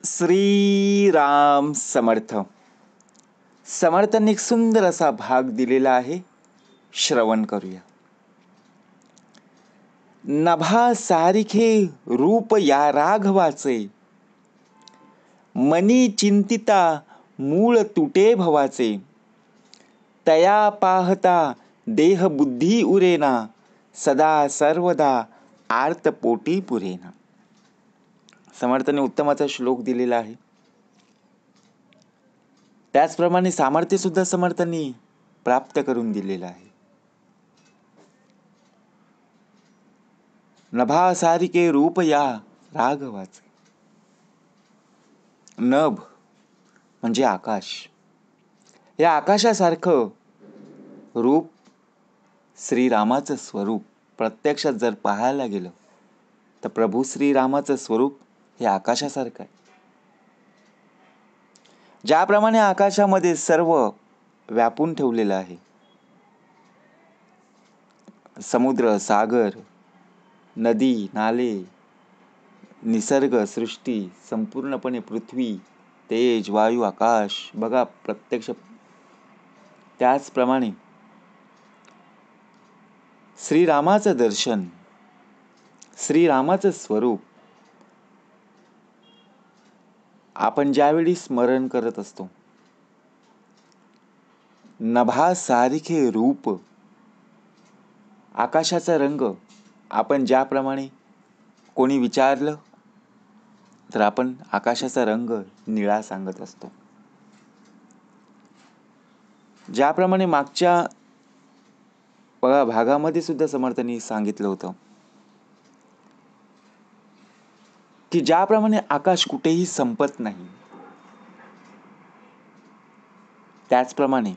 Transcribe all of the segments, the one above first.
श्री राम समर्थ. समर्थांनी एक सुंदर असा भाग दिलेला आहे, श्रवण करूया. नभा सारिखे रूप या राघवाचे, मनी चिंतिता मूळ तुटे भवाचे. तया पाहता देह बुद्धी उरेना, सदा सर्वदा आर्त पोटी पुरेना. समर्थाने उत्तमाचा श्लोक दिलेला आहे. त्याचप्रमाणे सामर्थ्य सुद्धा समर्थांनी प्राप्त करून दिलेलं आहे. नभा सारिके रूप या राघवाचे. नभ म्हणजे आकाश. या आकाशासारखं रूप श्रीरामाचं स्वरूप प्रत्यक्षात जर पाहायला गेलं तर प्रभू श्रीरामाचं स्वरूप हे आकाशासारखं आहे. ज्याप्रमाणे आकाशामध्ये सर्व व्यापून ठेवलेलं आहे, समुद्र, सागर, नदी, नाले, निसर्ग, सृष्टी, संपूर्णपणे पृथ्वी, तेज, वायू, आकाश बघा प्रत्यक्ष. त्याचप्रमाणे श्रीरामाचं दर्शन, श्रीरामाचं स्वरूप आपण ज्यावेळी स्मरण करत असतो, नभा सारिखे रूप, आकाशाचा रंग, आपण ज्याप्रमाणे कोणी विचारलं तर आपण आकाशाचा रंग निळा सांगत असतो. ज्याप्रमाणे मागच्या भागामध्ये सुद्धा समर्थांनी सांगितलं होतं की ज्याप्रमाणे आकाश कुठेही संपत नाही, त्याचप्रमाणे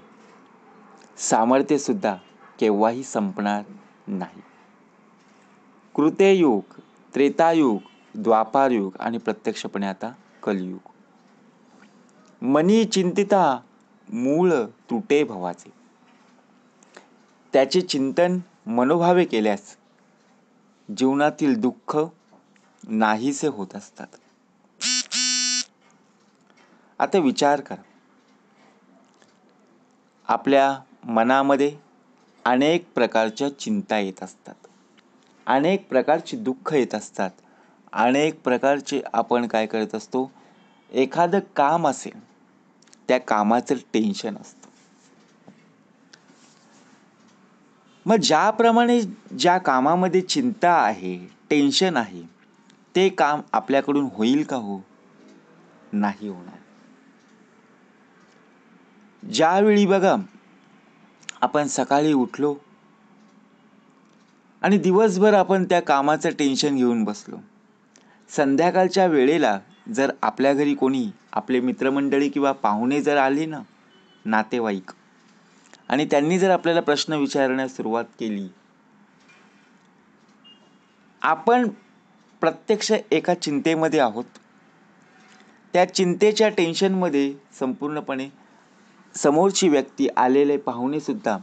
सामर्थ्य सुद्धा केव्हाही संपणार नाही. कृतेयुग, त्रेतायुग, द्वापारयुग आणि प्रत्यक्षपणे आता कलियुग. मनी चिंतिता मूळ तुटे भवाचे. त्याचे चिंतन मनोभावे केल्यास जीवनातील दुःख नाहीसे होत असतात. आता विचार करा, आपल्या मनामध्ये अनेक प्रकारच्या चिंता येत असतात, अनेक प्रकारची दुःख येत असतात, अनेक प्रकारचे आपण काय करत असतो, एखादं काम असेल त्या कामाचं टेन्शन असतं. मग ज्याप्रमाणे ज्या कामामध्ये चिंता आहे, टेन्शन आहे, ते काम आपल्याकडून होईल का? नाही होणार. ज्यावेळी बघा आपण सकाळी उठलो आणि दिवसभर आपण त्या कामाचं टेन्शन घेऊन बसलो, संध्याकाळच्या वेळेला जर आपल्या घरी कोणी आपले मित्रमंडळी किंवा पाहुणे जर आले ना, नातेवाईक, आणि त्यांनी जर आपल्याला प्रश्न विचारण्यास सुरुवात केली, आपण प्रत्यक्ष एका चिंतेमध्ये आहोत. त्या चिंतेच्या टेन्शनमध्ये संपूर्णपणे समोरची व्यक्ती, आलेले पाहुणे सुद्धा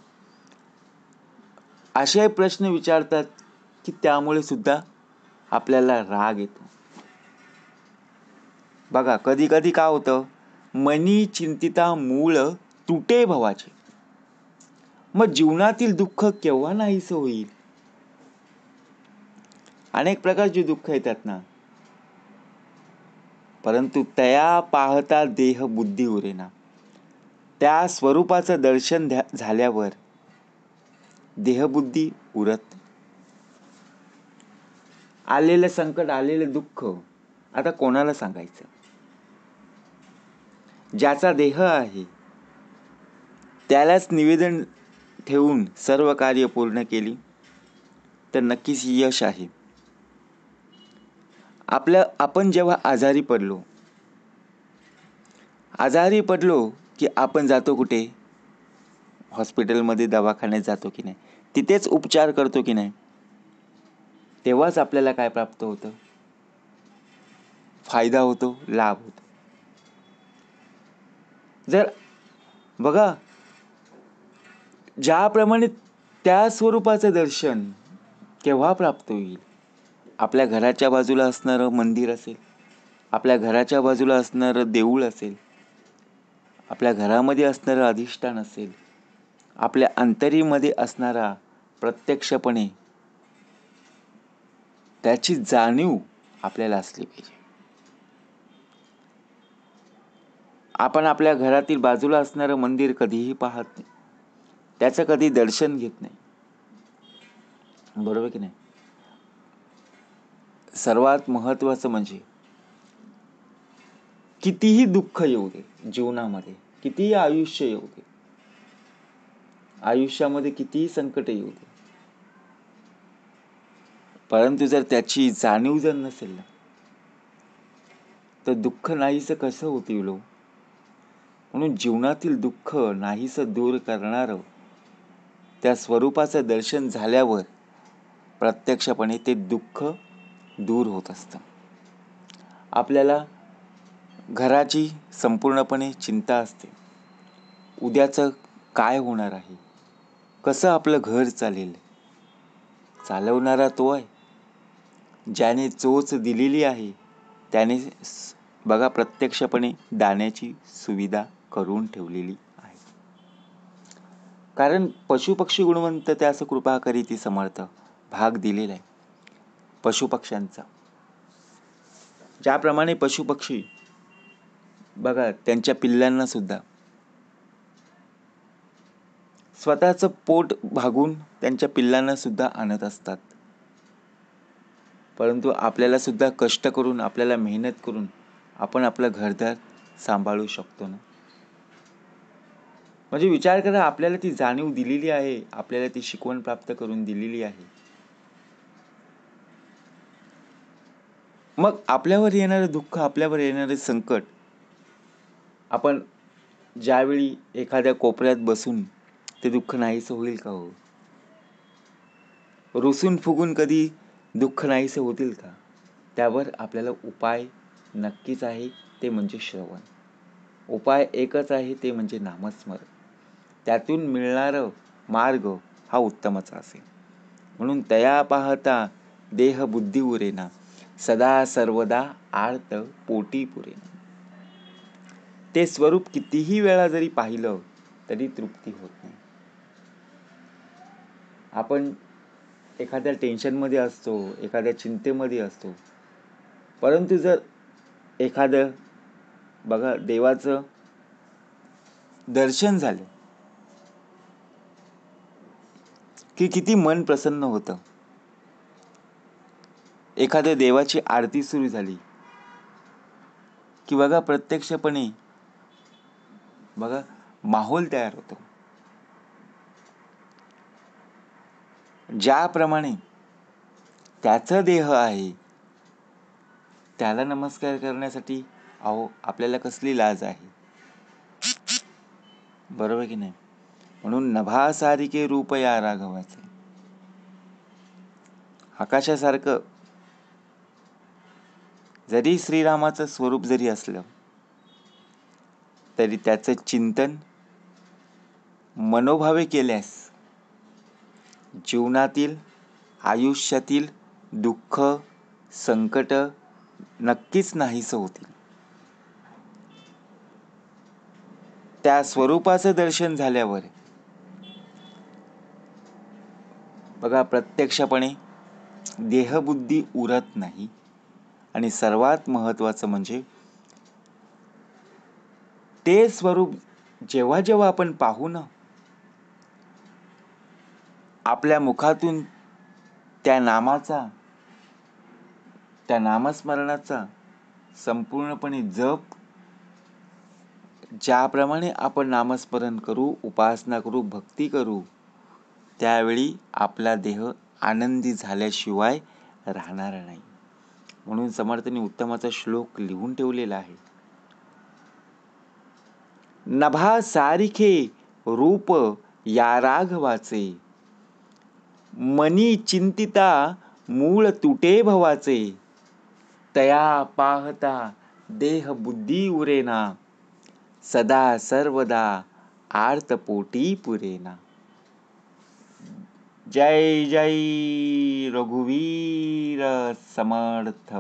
असे प्रश्न विचारतात की त्यामुळे सुद्धा आपल्याला राग येतो. बघा कधी कधी काय होतं, मनी चिंतिता मूळ तुटे भवाचे. मग जीवनातील दुःख केव्हा नाहीसं होईल? अनेक प्रकारची दुःख येतात ना, परंतु तया पाहता देह बुद्धी उरेना. त्या स्वरूपाचं दर्शन झाल्यावर देहबुद्धी उरत. आलेलं संकट, आलेलं दुःख आता कोणाला सांगायचं? ज्याचा देह आहे त्यालाच निवेदन ठेवून सर्व कार्य पूर्ण केली तर नक्कीच यश आहे. आपण जेव्हा आजारी पडलो की आपण जातो कुठे? हॉस्पिटलमध्ये, दवाखान्यात जातो की नाही? तिथेच उपचार करतो की नाही? तेव्हाच आपल्याला काय प्राप्त होतं? फायदा होतो, लाभ होतो. जर बघा ज्याप्रमाणे त्या स्वरूपाचं दर्शन केव्हा प्राप्त होईल? आपल्या घराच्या बाजूला असणारं मंदिर असेल, आपल्या घराच्या बाजूला असणारं देऊळ असेल, आपल्या घरामध्ये असणारं अधिष्ठान असेल, आपल्या अंतरीमध्ये असणारा प्रत्यक्षपणे त्याची जाणीव आपल्याला असली पाहिजे. आपण आपल्या घरातील बाजूला असणारं मंदिर कधीही पाहत नाही, त्याचं कधी दर्शन घेत नाही, बरोबर की नाही? सर्वात महत्त्वाचं म्हणजे कितीही दुःख येऊ दे जीवनामध्ये, कितीही आयुष्य येऊ दे, आयुष्यामध्ये कितीही संकट येऊ दे, परंतु जर त्याची जाणीव जर नसेल ना, तर दुःख नाहीसं कसं होतील हो? म्हणून जीवनातील दुःख नाहीसं दूर करणारं त्या स्वरूपाचं दर्शन झाल्यावर प्रत्यक्षपणे ते दुःख दूर होत असतं. आपल्याला घराची संपूर्णपणे चिंता असते. उद्याचं काय होणार आहे, कसं आपलं घर चालेल. चालवणारा तो आहे, ज्याने चोच दिलेली आहे त्याने बघा प्रत्यक्षपणे दाण्याची सुविधा करून ठेवलेली आहे. कारण पशुपक्षी गुणवंत त्यास कृपा करीती समर्थ भाग दिलेला आहे पशुपक्ष्यांचा. ज्याप्रमाणे पशुपक्षी बघा त्यांच्या पिल्लांना सुद्धा स्वतःचं पोट भागून त्यांच्या पिल्लांना सुद्धा आणत असतात, परंतु आपल्याला सुद्धा कष्ट करून, आपल्याला मेहनत करून आपण आपलं घरदार सांभाळू शकतो ना. म्हणजे विचार करा, आपल्याला ती जाणीव दिलेली आहे, आपल्याला ती शिकवण प्राप्त करून दिलेली आहे. मग आपल्यावर येणारं दुःख, आपल्यावर येणारे संकट, आपण ज्यावेळी एखाद्या कोपऱ्यात बसून ते दुःख नाहीसं होईल का हो? रुसून फुगून कधी दुःख नाहीसे होतील का? त्यावर आपल्याला उपाय नक्कीच आहे, ते म्हणजे श्रवण. उपाय एकच आहे, ते म्हणजे नामस्मरण. त्यातून मिळणारं मार्ग हा उत्तमच असेल. म्हणून तया पाहता देह बुद्धी उरेना, सदा सर्वदा आर्त पोटी पुरेना. ते स्वरूप कितीही वेळा जरी पाहिलं तरी तृप्ती होत नाही. आपण एखाद्या टेन्शनमध्ये असतो, एखाद्या चिंतेमध्ये असतो, परंतु जर एखादं बघा देवाचं दर्शन झालं की किती मन प्रसन्न होतं. एखाद्या देवाची आरती सुरू झाली की बघा प्रत्यक्षपणे बघा माहोल तयार होतो. ज्याप्रमाणे त्याचा देह आहे त्याला नमस्कार करण्यासाठी अहो आपल्याला कसली लाज आहे, बरोबर की नाही? म्हणून नभासारिके रूप या राघवाचे, आकाशासारखं जरी श्रीरामाचं स्वरूप जरी असलं तरी त्याचं चिंतन मनोभावे केल्यास जीवनातील, आयुष्यातील दुःख, संकट नक्कीच नाहीसं होतील. त्या स्वरूपाचं दर्शन झाल्यावर बघा प्रत्यक्षपणे देहबुद्धी उरत नाही. आणि सर्वात महत्त्वाचं म्हणजे ते स्वरूप जेव्हा जेव्हा आपण पाहू ना, आपल्या मुखातून त्या नामाचा, त्या नामस्मरणाचा संपूर्णपणे जप, ज्याप्रमाणे आपण नामस्मरण करू, उपासना करू, भक्ती करू, त्यावेळी आपला देह आनंदी झाल्याशिवाय राहणार नाही. म्हणून समर्थांनी उत्तमाचा श्लोक लिहून ठेवलेला आहे. नभा सारिखे रूप या राघवाचे, मनी चिंतिता मूळ तुटे भवाचे, तया पाहता देह बुद्धी उरेना, सदा सर्वदा आर्त पोटी पुरेना. जय जय रघुवीर समर्थ.